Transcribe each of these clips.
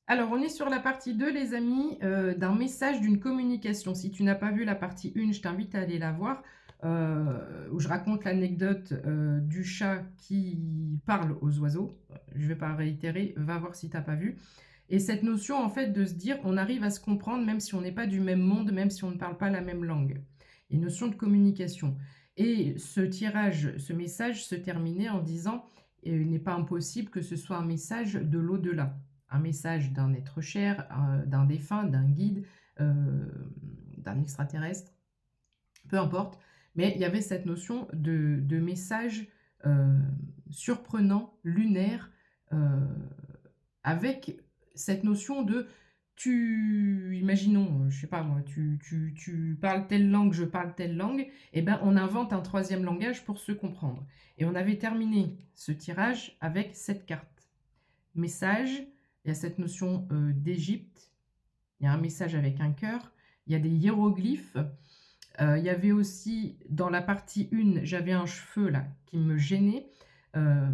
Alors, on est sur la partie 2, les amis, d'un message, d'une communication. Si tu n'as pas vu la partie 1, je t'invite à aller la voir, où je raconte l'anecdote, du chat qui parle aux oiseaux. Je ne vais pas réitérer, va voir si tu as pas vu. Et cette notion, en fait, de se dire, on arrive à se comprendre même si on n'est pas du même monde, même si on ne parle pas la même langue. Une notion de communication. Et ce tirage, ce message se terminait en disant, il n'est pas impossible que ce soit un message de l'au-delà, un message d'un être cher, d'un défunt, d'un guide, d'un extraterrestre, peu importe. Mais il y avait cette notion de message surprenant, lunaire, euh, avec cette notion de imaginons, je sais pas moi, tu parles telle langue, je parle telle langue, et ben on invente un troisième langage pour se comprendre. Et on avait terminé ce tirage avec cette carte. Message, il y a cette notion d'Égypte, il y a un message avec un cœur, il y a des hiéroglyphes, il y avait aussi, dans la partie 1, j'avais un cheveu là qui me gênait, euh,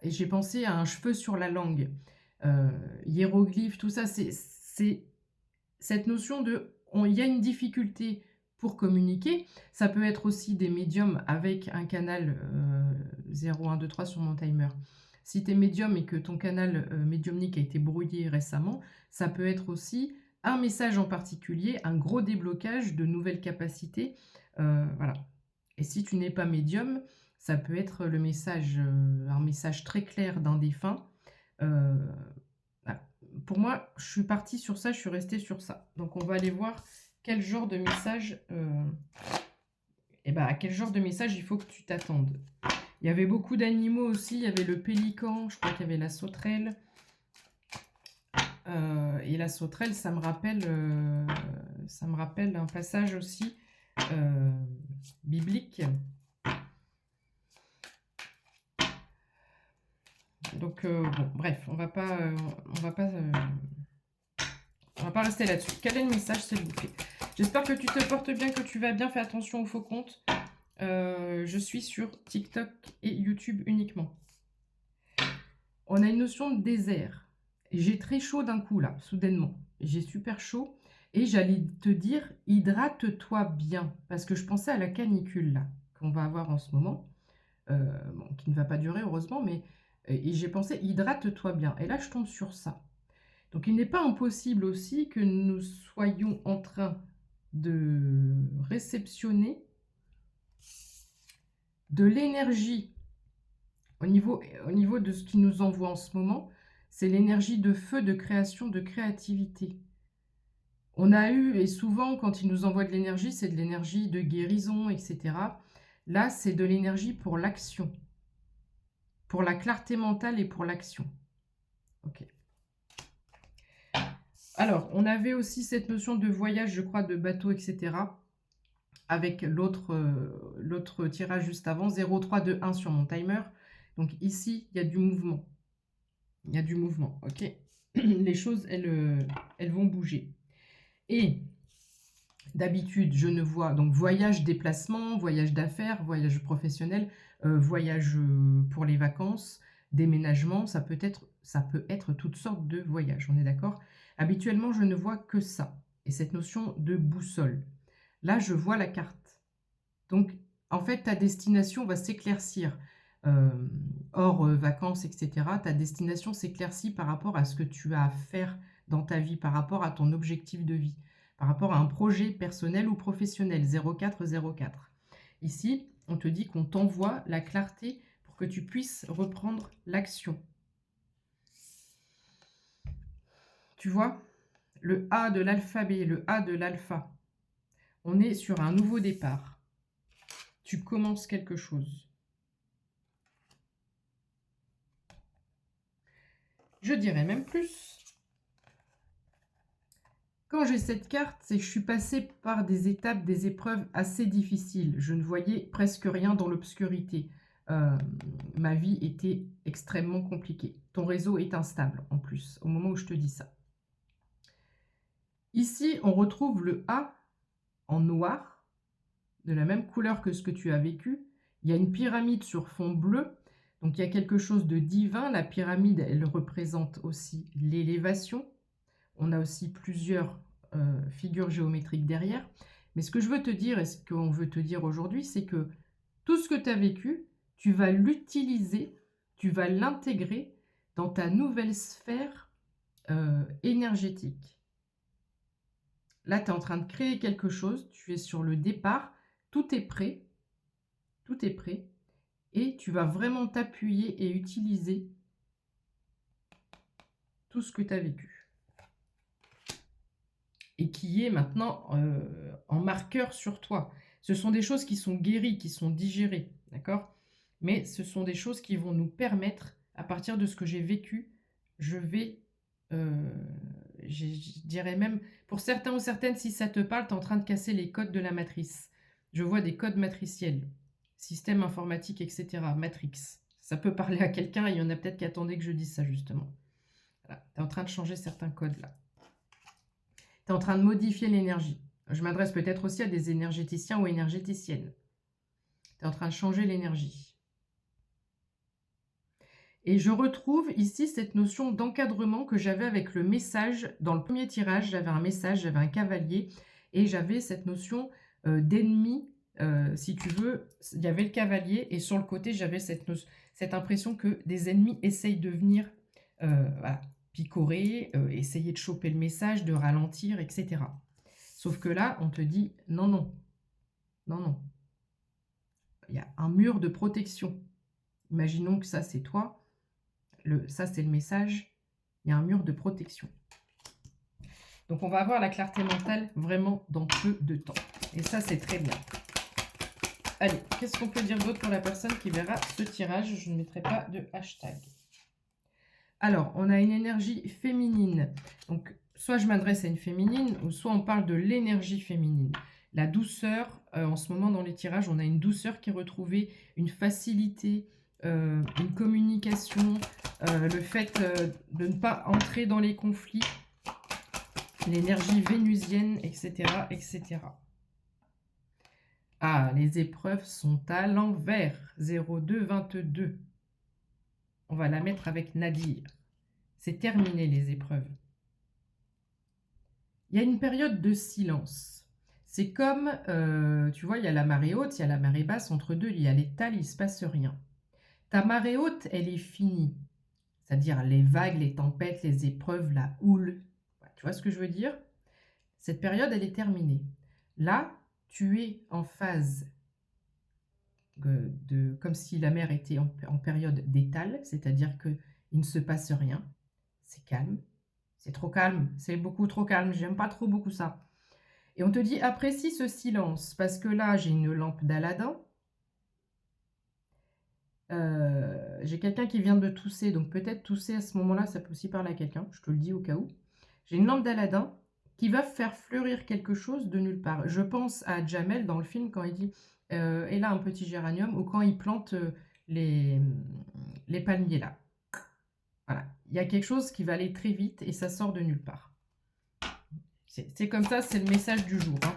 et j'ai pensé à un cheveu sur la langue. Hiéroglyphes, tout ça, c'est cette notion de... Il y a une difficulté pour communiquer. Ça peut être aussi des médiums avec un canal 0, 1, 2, 3 sur mon timer. Si tu es médium et que ton canal médiumnique a été brouillé récemment, ça peut être aussi un message en particulier, un gros déblocage de nouvelles capacités. Voilà. Et si tu n'es pas médium, ça peut être le message, un message très clair d'un défunt. Euh, voilà. Pour moi, je suis partie sur ça, je suis restée sur ça. Donc on va aller voir quel genre de message, à quel genre de message il faut que tu t'attendes. Il y avait beaucoup d'animaux aussi, il y avait le pélican, je crois qu'il y avait la sauterelle. Et la sauterelle, ça me rappelle un passage aussi euh, biblique. Donc bon, bref, on va pas rester là-dessus. Quel est le message, s'il vous plaît? J'espère que tu te portes bien, que tu vas bien. Fais attention aux faux comptes. Je suis sur TikTok et YouTube uniquement. On a une notion de désert. J'ai très chaud d'un coup là, soudainement. J'ai super chaud. Et j'allais te dire, hydrate-toi bien. Parce que je pensais à la canicule là, qu'on va avoir en ce moment. Bon, qui ne va pas durer heureusement, mais et j'ai pensé, hydrate-toi bien. Et là, je tombe sur ça. Donc il n'est pas impossible aussi que nous soyons en train de réceptionner de l'énergie au niveau de ce qui nous envoie en ce moment. C'est l'énergie de feu, de création, de créativité. On a eu, et souvent quand il nous envoie de l'énergie, c'est de l'énergie de guérison, etc. Là, c'est de l'énergie pour l'action, pour la clarté mentale et pour l'action. Ok. Alors, on avait aussi cette notion de voyage, je crois, de bateau, etc. Avec l'autre tirage juste avant, 0, 3, 2, 1 sur mon timer. Donc ici, il y a du mouvement. Il y a du mouvement, ok. Les choses, elles vont bouger. Et d'habitude, je ne vois donc voyage, déplacement, voyage d'affaires, voyage professionnel, voyage pour les vacances, déménagement, ça peut être toutes sortes de voyages, on est d'accord? Habituellement, je ne vois que ça. Et cette notion de boussole. Là, je vois la carte. Donc, en fait, ta destination va s'éclaircir. Euh, hors vacances, etc., ta destination s'éclaircit par rapport à ce que tu as à faire dans ta vie, par rapport à ton objectif de vie, par rapport à un projet personnel ou professionnel, 0404. Ici, on te dit qu'on t'envoie la clarté pour que tu puisses reprendre l'action. Tu vois, le A de l'alphabet, le A de l'alpha, on est sur un nouveau départ. Tu commences quelque chose. Je dirais même plus. Quand j'ai cette carte, c'est que je suis passée par des étapes, des épreuves assez difficiles. Je ne voyais presque rien dans l'obscurité. Ma vie était extrêmement compliquée. Ton réseau est instable en plus, au moment où je te dis ça. Ici, on retrouve le A en noir, de la même couleur que ce que tu as vécu. Il y a une pyramide sur fond bleu. Donc il y a quelque chose de divin. La pyramide, elle représente aussi l'élévation. On a aussi plusieurs figures géométriques derrière. Mais ce que je veux te dire et ce qu'on veut te dire aujourd'hui, c'est que tout ce que tu as vécu, tu vas l'utiliser, tu vas l'intégrer dans ta nouvelle sphère énergétique. Là, tu es en train de créer quelque chose, tu es sur le départ, tout est prêt, et tu vas vraiment t'appuyer et utiliser tout ce que tu as vécu. Et qui est maintenant en marqueur sur toi. Ce sont des choses qui sont guéries, qui sont digérées, d'accord? Mais ce sont des choses qui vont nous permettre, à partir de ce que j'ai vécu, je vais, je dirais même, pour certains ou certaines, si ça te parle, tu es en train de casser les codes de la matrice. Je vois des codes matriciels, système informatique, etc., Matrix. Ça peut parler à quelqu'un, et il y en a peut-être qui attendaient que je dise ça, justement. Voilà. Tu es en train de changer certains codes, là. Tu es en train de modifier l'énergie. Je m'adresse peut-être aussi à des énergéticiens ou énergéticiennes. Tu es en train de changer l'énergie. Et je retrouve ici cette notion d'encadrement que j'avais avec le message. Dans le premier tirage, j'avais un message, j'avais un cavalier, et j'avais cette notion d'ennemi, si tu veux. Il y avait le cavalier, et sur le côté, j'avais cette impression que des ennemis essayent de venir voilà, picorer, essayer de choper le message, de ralentir, etc. Sauf que là, on te dit non, non, non, non. Il y a un mur de protection. Imaginons que ça, c'est toi. Ça, c'est le message. Il y a un mur de protection. Donc, on va avoir la clarté mentale vraiment dans peu de temps. Et ça, c'est très bien. Allez, qu'est-ce qu'on peut dire d'autre pour la personne qui verra ce tirage? Je ne mettrai pas de hashtag. Alors, on a une énergie féminine. Donc, soit je m'adresse à une féminine, ou soit on parle de l'énergie féminine. La douceur, en ce moment dans les tirages, on a une douceur qui est retrouvée, une facilité, une communication, le fait de ne pas entrer dans les conflits, l'énergie vénusienne, etc., etc. Ah, les épreuves sont à l'envers. 0222. On va la mettre avec Nadir. C'est terminé les épreuves. Il y a une période de silence. C'est comme, tu vois, il y a la marée haute, il y a la marée basse. Entre deux, il y a l'étal, il ne se passe rien. Ta marée haute, elle est finie. C'est-à-dire les vagues, les tempêtes, les épreuves, la houle. Tu vois ce que je veux dire? Cette période, elle est terminée. Là, tu es en phase comme si la mer était en période d'étal, c'est-à-dire qu'il ne se passe rien. C'est calme. C'est trop calme. C'est beaucoup trop calme. J'aime pas trop beaucoup ça. Et on te dit, apprécie ce silence, parce que là, j'ai une lampe d'Aladin. J'ai quelqu'un qui vient de tousser, donc peut-être tousser à ce moment-là, ça peut aussi parler à quelqu'un, je te le dis au cas où. J'ai une lampe d'Aladin qui va faire fleurir quelque chose de nulle part. Je pense à Jamel dans le film quand il dit « Et là, un petit géranium » ou quand il plante les palmiers là. Voilà, il y a quelque chose qui va aller très vite et ça sort de nulle part. C'est comme ça, c'est le message du jour. Hein.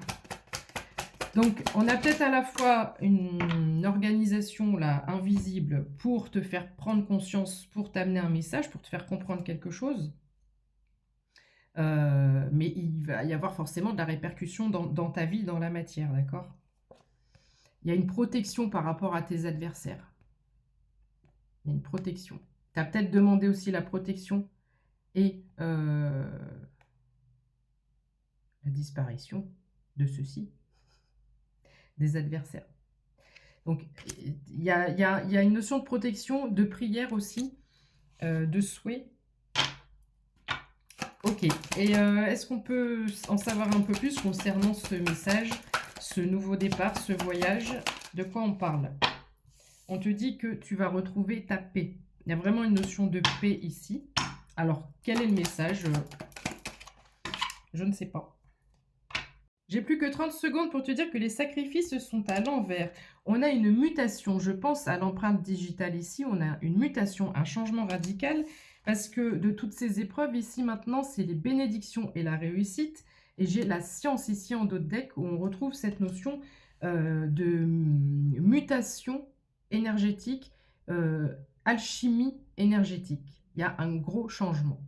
Donc, on a peut-être à la fois une organisation là invisible pour te faire prendre conscience, pour t'amener un message, pour te faire comprendre quelque chose. Mais il va y avoir forcément de la répercussion dans ta vie, dans la matière, d'accord? Il y a une protection par rapport à tes adversaires. Il y a une protection. Tu as peut-être demandé aussi la protection et la disparition de ceux-ci, des adversaires. Donc, il y a une notion de protection, de prière aussi, de souhait. Ok, et est-ce qu'on peut en savoir un peu plus concernant ce message, ce nouveau départ, ce voyage? De quoi on parle? On te dit que tu vas retrouver ta paix. Il y a vraiment une notion de paix ici. Alors, quel est le message? Je ne sais pas. J'ai plus que 30 secondes pour te dire que les sacrifices sont à l'envers. On a une mutation, je pense à l'empreinte digitale ici, on a une mutation, un changement radical, parce que de toutes ces épreuves ici maintenant, c'est les bénédictions et la réussite. Et j'ai la science ici en dos de deck où on retrouve cette notion de mutation énergétique alchimie énergétique. Il y a un gros changement.